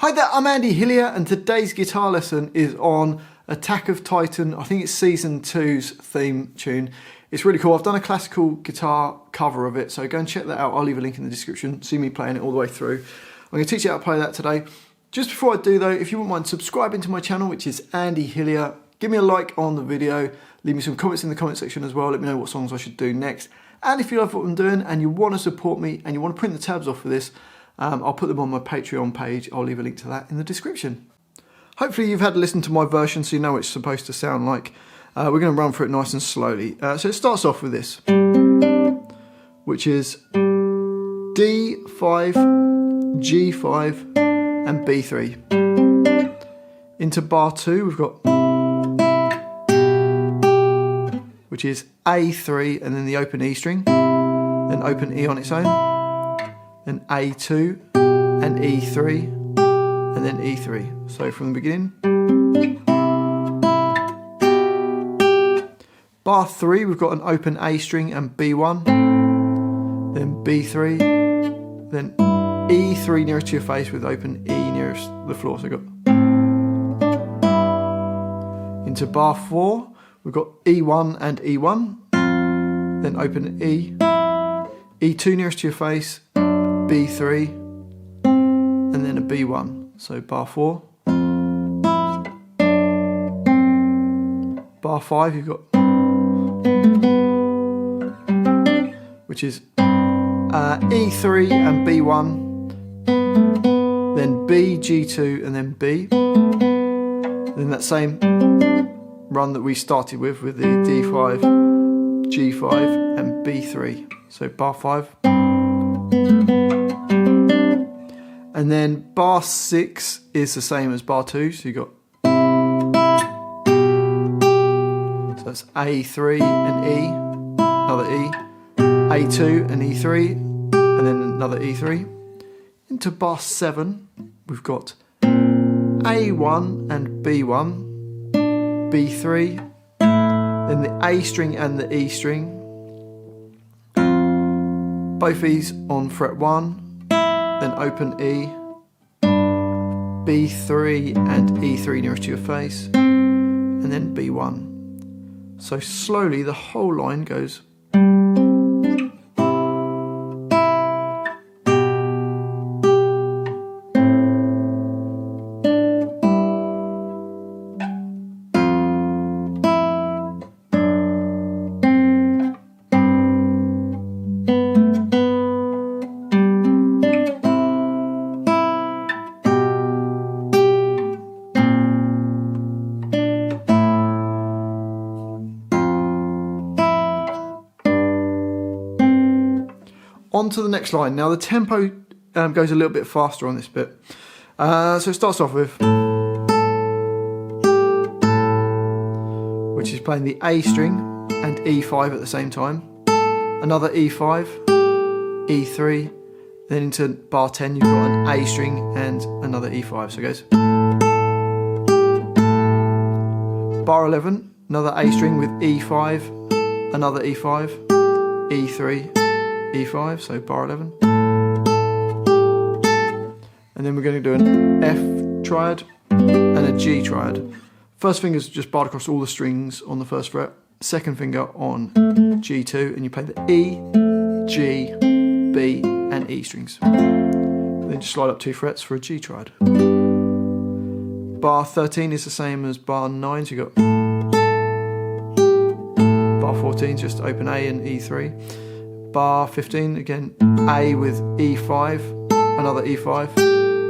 Hi there, I'm Andy Hillier and today's guitar lesson is on Attack of Titan. I think it's Season 2's theme tune. It's really cool. I've done a classical guitar cover of it, so go and check that out. I'll leave a link in the description. See me playing it all the way through. I'm going to teach you how to play that today. Just before I do though, if you wouldn't mind subscribing to my channel, which is Andy Hillier, give me a like on the video, leave me some comments in the comment section as well, let me know what songs I should do next. And if you love what I'm doing and you want to support me and you want to print the tabs off for this, I'll put them on my Patreon page. I'll leave a link to that in the description. Hopefully you've had to listen to my version so you know what it's supposed to sound like. We're going to run through it nice and slowly. So it starts off with this, which is D5, G5 and B3. Into bar 2 we've got, which is A3 and then the open E string, then open E on its own, then A2 and E3 and then E3. So from the beginning. Bar 3 we've got an open A string and B1, then B3, then E3 nearest to your face with open E nearest the floor. So we've got into bar 4 we've got E1 and E1, then open E, E2 nearest to your face, B3 and then a B1. So bar 4. Bar 5 you've got, which is E3 and B1, then B, G2 and then B. Then that same run that we started with the D5, G5 and B3. So bar 5. And then bar 6 is the same as bar 2, so you got, so that's A3 and E, another E, A2 and E3, and then another E3. Into bar 7 we've got A1 and B1, B3, then the A string and the E string, both these on fret 1, then open E, B3 and E3 nearest to your face, and then B1. So slowly the whole line goes. On to the next line. Now the tempo goes a little bit faster on this bit. So it starts off with, which is playing the A string and E5 at the same time. Another E5, E3, then into bar 10 you've got an A string and another E5. So it goes. Bar 11, another A string with E5, another E5, E3, E5, so bar 11. And then we're going to do an F triad and a G triad. First finger is just barred across all the strings on the first fret. Second finger on G2, and you play the E, G, B and E strings. Then just slide up 2 frets for a G triad. Bar 13 is the same as bar 9, so you've got bar 14 is just open A and E3. Bar 15, again, A with E5, another E5,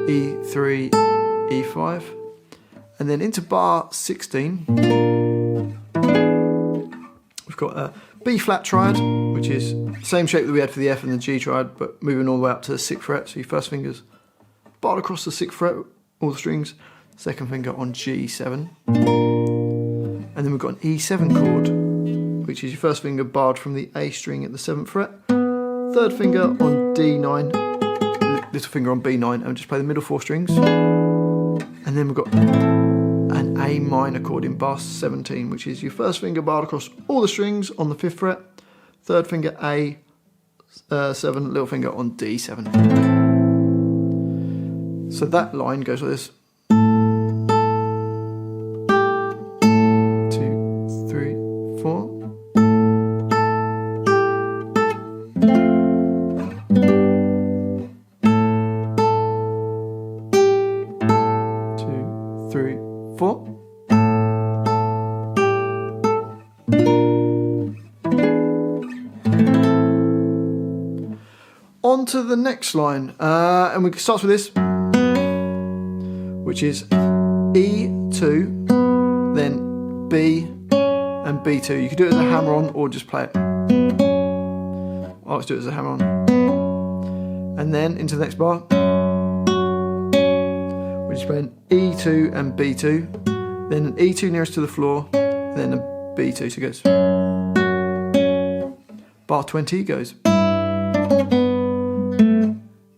E3, E5. And then into bar 16, we've got a B flat triad, which is the same shape that we had for the F and the G triad, but moving all the way up to the 6th fret. So your first finger's barred across the 6th fret, all the strings, second finger on G7. And then we've got an E7 chord, which is your first finger barred from the A string at the 7th fret, third finger on D9, little finger on B9, and just play the middle 4 strings. And then we've got an A minor chord in bar 17, which is your first finger barred across all the strings on the 5th fret, third finger A7, little finger on D7. So that line goes like this. 2, 3, 4. On to the next line, and we start with this, which is E2, then B and B2. You can do it as a hammer-on or just play it. Let's do it as a hammer-on. And then into the next bar, we're just playing E2 and B2, then an E2 nearest to the floor, then a B2, so it goes. Bar 20 goes,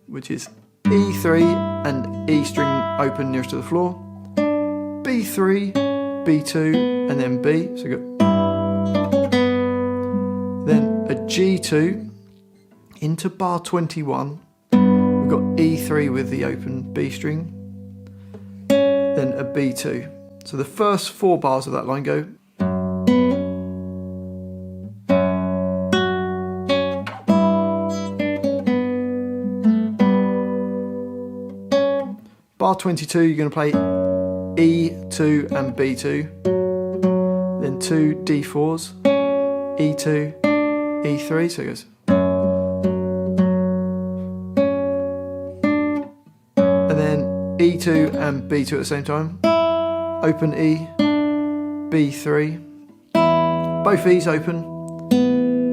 which is E3 and E string open nearest to the floor, B3, B2, and then B, so go. Then a G2 into bar 21, we've got E3 with the open B string, then a B2. So the first 4 bars of that line go. Bar 22, you're going to play E2 and B2, then 2 D4s, E2, E3, so it goes. And then E2 and B2 at the same time, open E, B3, both E's open,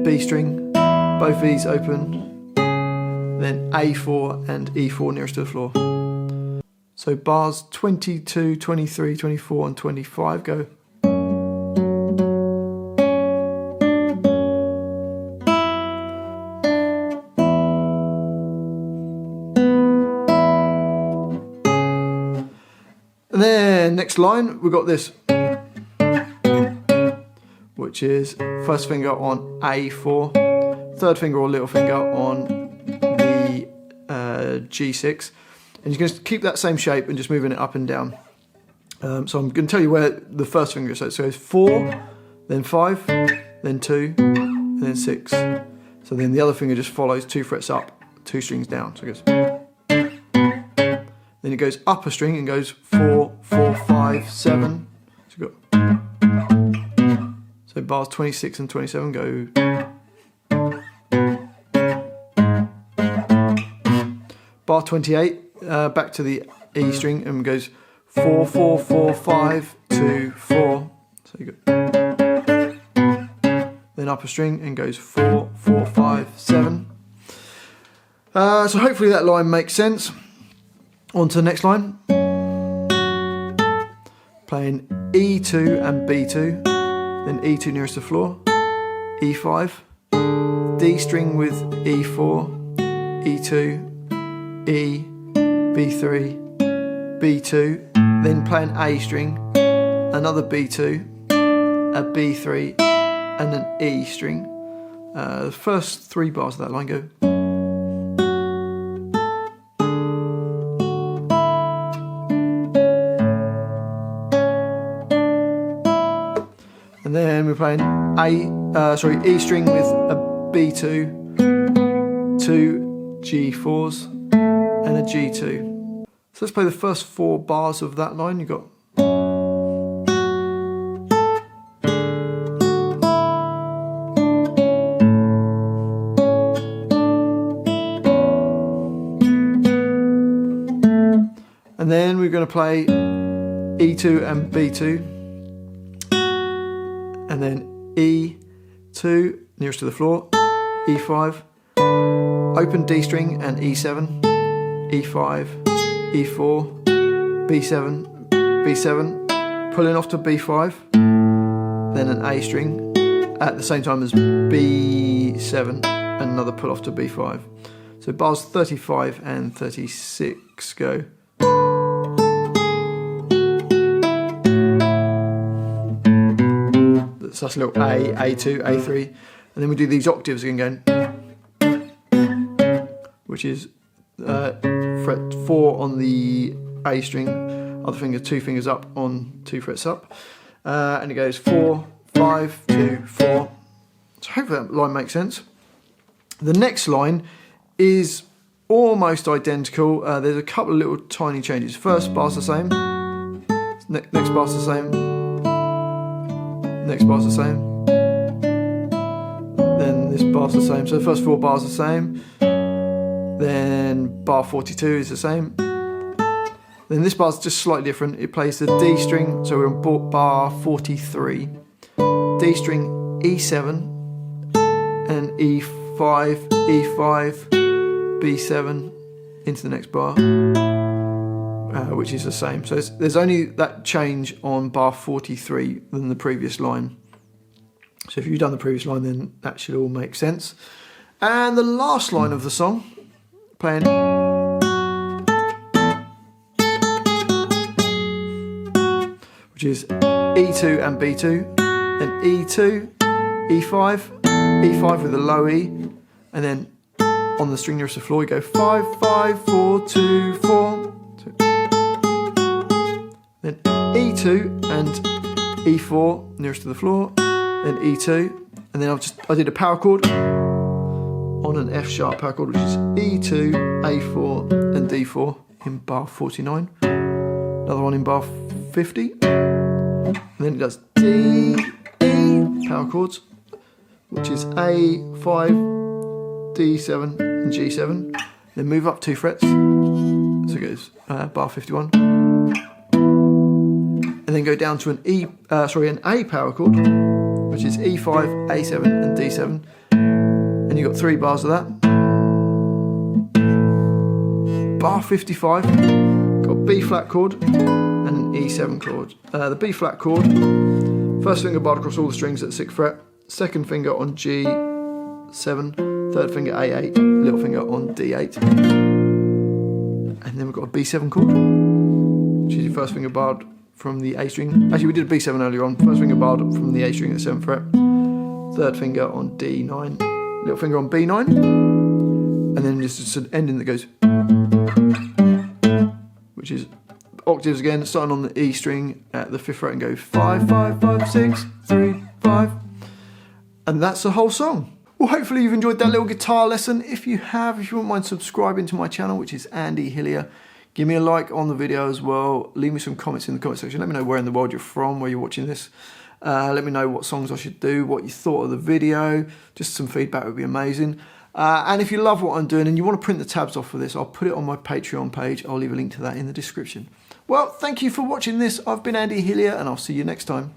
B string, both E's open, then A4 and E4 nearest to the floor. So bars 22, 23, 24 and 25 go. And then next line, we've got this, which is first finger on A4, third finger or little finger on the G6. And you're going to keep that same shape and just moving it up and down. So I'm going to tell you where the first finger is. So it goes 4, then 5, then 2, and then 6. So then the other finger just follows 2 frets up, 2 strings down. So it goes. Then it goes up a string and goes 4, 4, 5, 7. So you've got. So bars 26 and 27 go. Bar 28. Back to the E string and goes 4, 4, 4, 5, 2, 4. So you go. Then up a string and goes 4, 4, 5, 7. So hopefully that line makes sense. On to the next line. Playing E2 and B2, then E2 nearest the floor, E5, D string with E4, E2, E, B3, B2, then play an A string, another B2, a B3 and an E string. The first 3 bars of that line go. And then we're playing E string with a B2, 2 G4s and a G2. So let's play the first 4 bars of that line. You've got. And then we're going to play E2 and B2. And then E2 nearest to the floor, E5, open D string and E7, E5, E4, B7, B7, pulling off to B5, then an A string at the same time as B7 and another pull off to B5. So bars 35 and 36 go. So that's a little A, A2, A3, and then we do these octaves again, which is 3, fret 4 on the A string, other finger 2 fingers up on 2 frets up, and it goes 4, 5, 2, 4. So hopefully that line makes sense. The next line is almost identical. There's a couple of little tiny changes. First bar's the same, next bar's the same, next bar's the same, then this bar's the same. So the first 4 bars are the same, then bar 42 is the same, then this bar's just slightly different. It plays the D string, so we're on bar 43, D string, E7, and E5, E5, B7 into the next bar, which is the same. So there's only that change on bar 43 than the previous line. So if you've done the previous line, then that should all make sense. And the last line of the song, playing, which is E2 and B2, then E2, E5, E5 with a low E, and then on the string nearest the floor you go 5, 5, 4, 2, 4. Then E2 and E4 nearest to the floor, then E2, and then I did a power chord on an F sharp power chord, which is E2, A4 and D4 in bar 49. Another one in bar 50. And then it does D, E power chords, which is A5, D7 and G7. Then move up 2 frets, so it goes bar 51. And then go down to an an A power chord, which is E5, A7 and D7. And you've got 3 bars of that. Bar 55, got a B flat chord and an E7 chord. The B flat chord, first finger barred across all the strings at the 6th fret, second finger on G7, third finger A8, little finger on D8. And then we've got a B7 chord, which is your first finger barred from the A string. Actually, we did a B7 earlier on. First finger barred from the A string at the 7th fret, third finger on D9, little finger on B9, and then just an ending that goes, which is octaves again, starting on the E string at the 5th fret and go 5, 5, 5, 6, 3, 5. And that's the whole song. Well, hopefully you've enjoyed that little guitar lesson. If you have, if you wouldn't mind subscribing to my channel, which is Andy Hillier, give me a like on the video as well. Leave me some comments in the comment section. Let me know where in the world you're from, where you're watching this. Let me know what songs I should do, what you thought of the video. Just some feedback would be amazing. And if you love what I'm doing and you want to print the tabs off for this, I'll put it on my Patreon page. I'll leave a link to that in the description. Well, thank you for watching this. I've been Andy Hillier, and I'll see you next time.